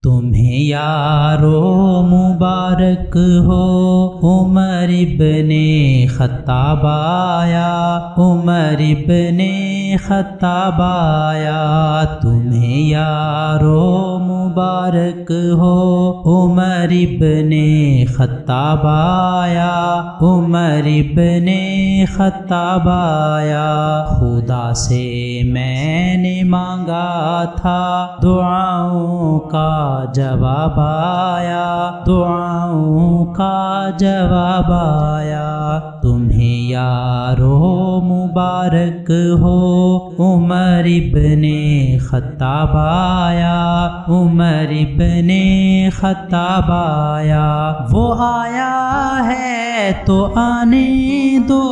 تمہیں یارو مبارک ہو عمر ابن خطاب آیا، عمر ابن خطاب آیا، تمہیں یارو مبارک ہو عمر ابن خطاب آیا، عمر ابن خطاب آیا۔ خدا سے میں نے مانگا تھا دعاؤں کا جواب آیا، دعاؤں کا جواب آیا۔ تمہیں یارو مبارک ہو عمر ابن خطاب آیا، عمر ابن خطاب آیا۔ وہ آیا ہے تو آنے دو،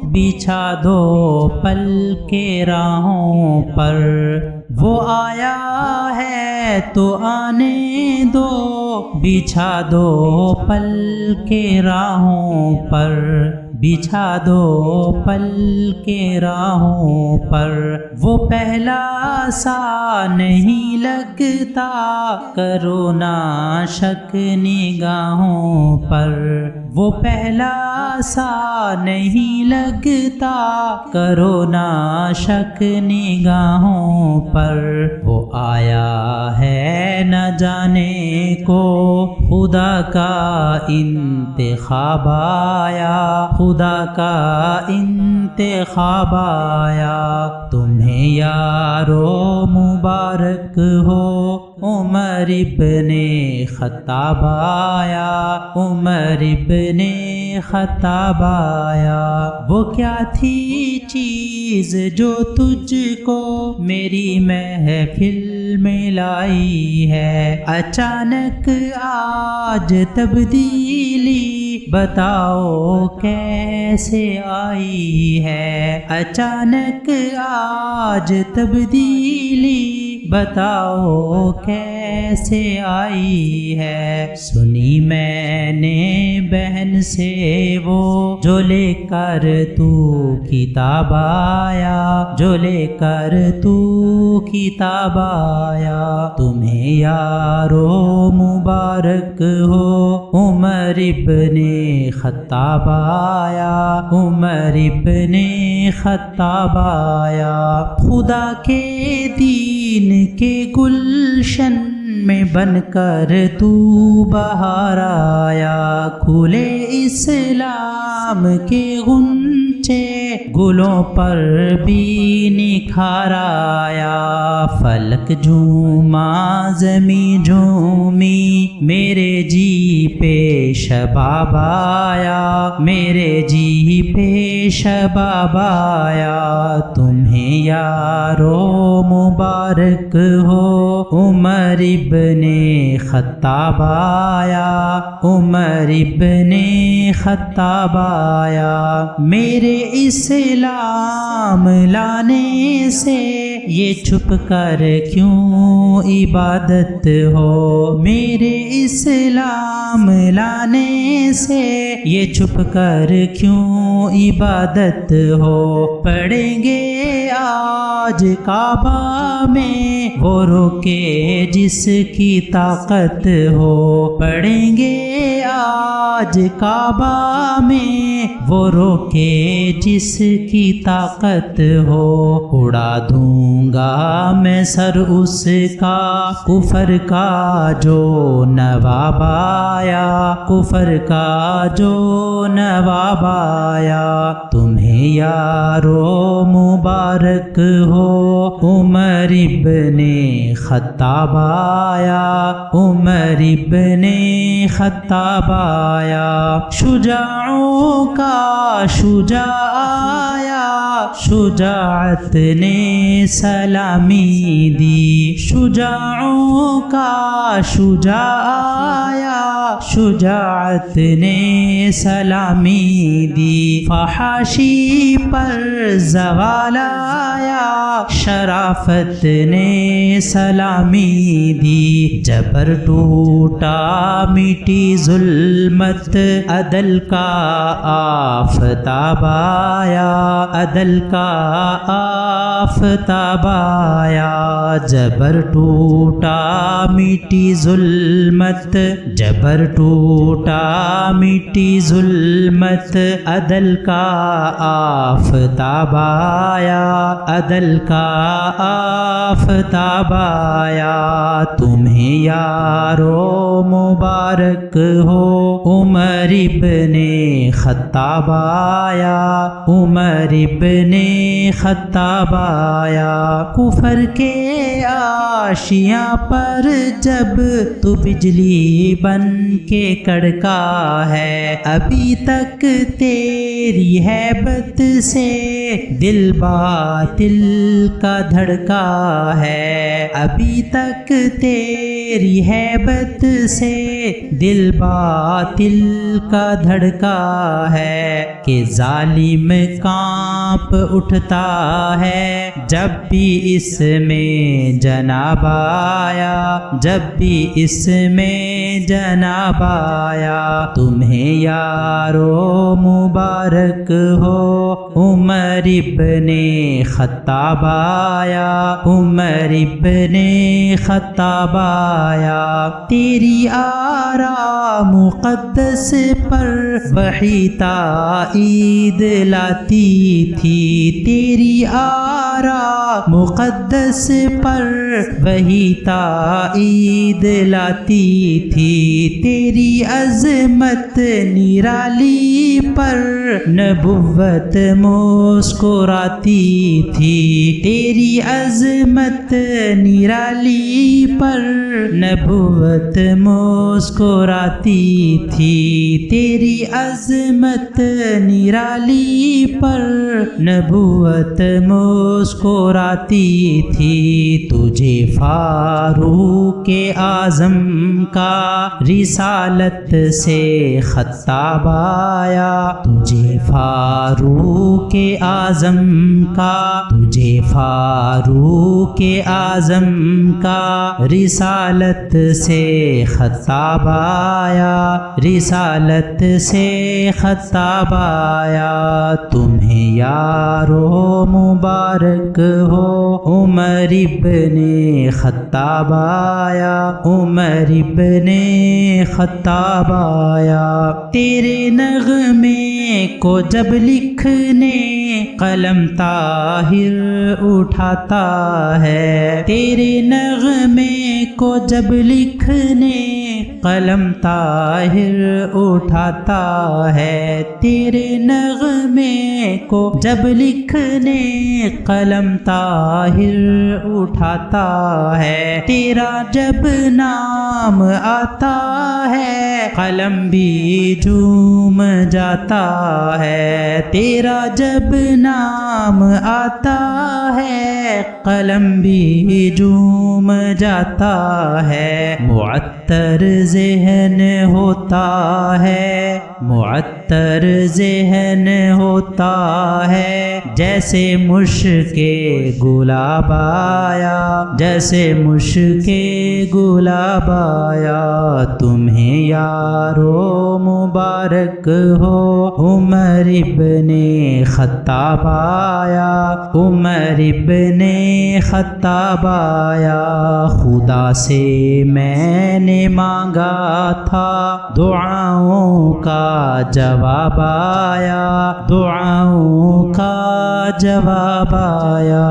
بچھا دو پل کے راہوں پر۔ وہ آیا ہے تو آنے دو، بچھا دو پل کے راہوں پر، بچھا دو پل کے راہوں پر۔ وہ پہلا سا نہیں لگتا، کرو نا شک نگاہوں پر۔ وہ پہلا سا نہیں لگتا، کرو نا شک نگاہوں پر۔ وہ آیا ہے نہ جانے کو خدا کا انتخاب آیا، خدا کا انتخاب آیا۔ تمہیں یارو مبارک ہو عمر ابن خطاب آیا، عمر ابن خطاب آیا۔ وہ کیا تھی چیز جو تجھ کو میری محفل میں لائی ہے، اچانک آج تبدیلی بتاؤ کیسے آئی ہے، اچانک آج تبدیلی بتاؤ کیسے آئی ہے۔ سنی میں نے بہن سے وہ جو لے کر تو کتاب آیا، جو لے کر تو کتاب آیا۔ تمہیں یارو مبارک ہو عمر ابن خطاب آیا، عمر ابن خطاب آیا۔ خدا کے دین کے گلشن میں بن کر تو بہار آیا، کھلے اسلام کے غنچے گلوں پر بھی نکھار آیا۔ فلک جھوما زمیں جھومی، میرے جی پہ شباب آیا، میرے جی پہ شباب آیا۔ تمہیں یارو مبارک ہو عمر ابن خطاب آیا، عمر ابن خطاب آیا۔ میرے اسلام لانے سے یہ چھپ کر کیوں عبادت ہو، میرے اسلام لانے سے یہ چھپ کر کیوں عبادت ہو۔ پڑھیں گے آج کعبہ میں وہ روکے جس کی طاقت ہو، پڑھیں گے آج کعبہ میں وہ روکے جس کی طاقت ہو۔ اڑا دوں گا میں سر اس کا کفر کا جو نواب آیا، کفر کا جو نواب آیا۔ تمہیں یارو مبارک ہو عمر ابن خطاب آیا، عمر ابن خطاب آیا۔ شجاعوں کا شجاع آیا، شجاعت نے سلامی دی، شجاعوں کا شجاع آیا، شجاعت نے سلامی دی۔ فحاشی پر زوال آیا، شرافت نے سلامی دی، جبر ٹوٹا مٹی ظلمت عدل کا آفتاب آیا، عدل کا آفتاب آیا، جبر ٹوٹا مٹی ظلمت، جبر ٹوٹا مٹی ظلمت عدل کا آفتاب آیا، عدل کا آفتاب آیا، تمہیں یارو مبارک ہو عمر ابن خطاب آیا، عمر ابن خطاب آیا، کفر کے آشیاں پر جب تو بجلی بن کے کڑکا ہے، ابھی تک تیری ہیبت سے دل باطل کا دھڑکا ہے، ابھی تک تیری ہیبت سے دل باطل کا دھڑکا ہے، کہ ظالم کانپ اٹھتا ہے جب بھی اس میں جناب آیا، جب بھی اس میں جناب آیا، تمہیں یارو مبارک ہو عمر ابن خطاب آیا، عمر ابن خطاب آیا، تیری آرا مقدس پر وحی تائید لاتی تھی، تیری آرا مقدس پر وحی تائید لاتی تھی، تیری عظمت نرالی پر نبوت مسکراتی تھی، تیری عظمت نرالی پر نبوت مسکراتی تھی، تیری عظمت نرالی پر نبوت مسکراتی تھی، تجھے فاروق اعظم کا رسالت سے خطاب آیا، تجھے فاروق اعظم کا، تجھے فاروق اعظم کا رسالت سے خطاب آیا، رسالت سے خطاب آیا، تمہیں یارو مبارک ہو عمر ابن خطاب آیا، عمر ابن خطاب آیا، تیرے نغمے کو جب لکھنے قلم طاہر اٹھاتا ہے، تیرے نغمے کو جب لکھنے قلم طاہر اٹھاتا ہے، تیرے نغمے کو جب لکھنے قلم طاہر اٹھاتا ہے، تیرا جب نام آتا ہے قلم بھی جھوم جاتا ہے، تیرا جب نام آتا ہے قلم بھی جھوم جاتا ہے، معطر ذہن ہوتا ہے، معطر ذہن ہوتا ہے، جیسے مشک گلاب آیا، جیسے مشک گلاب آیا، تمہیں یارو مبارک ہو عمر ابن خطاب آیا، عمر ابن خطاب آیا، خدا سے میں نے مانگا تھا دعاؤں کا جواب آیا، دعاؤں کا جواب آیا۔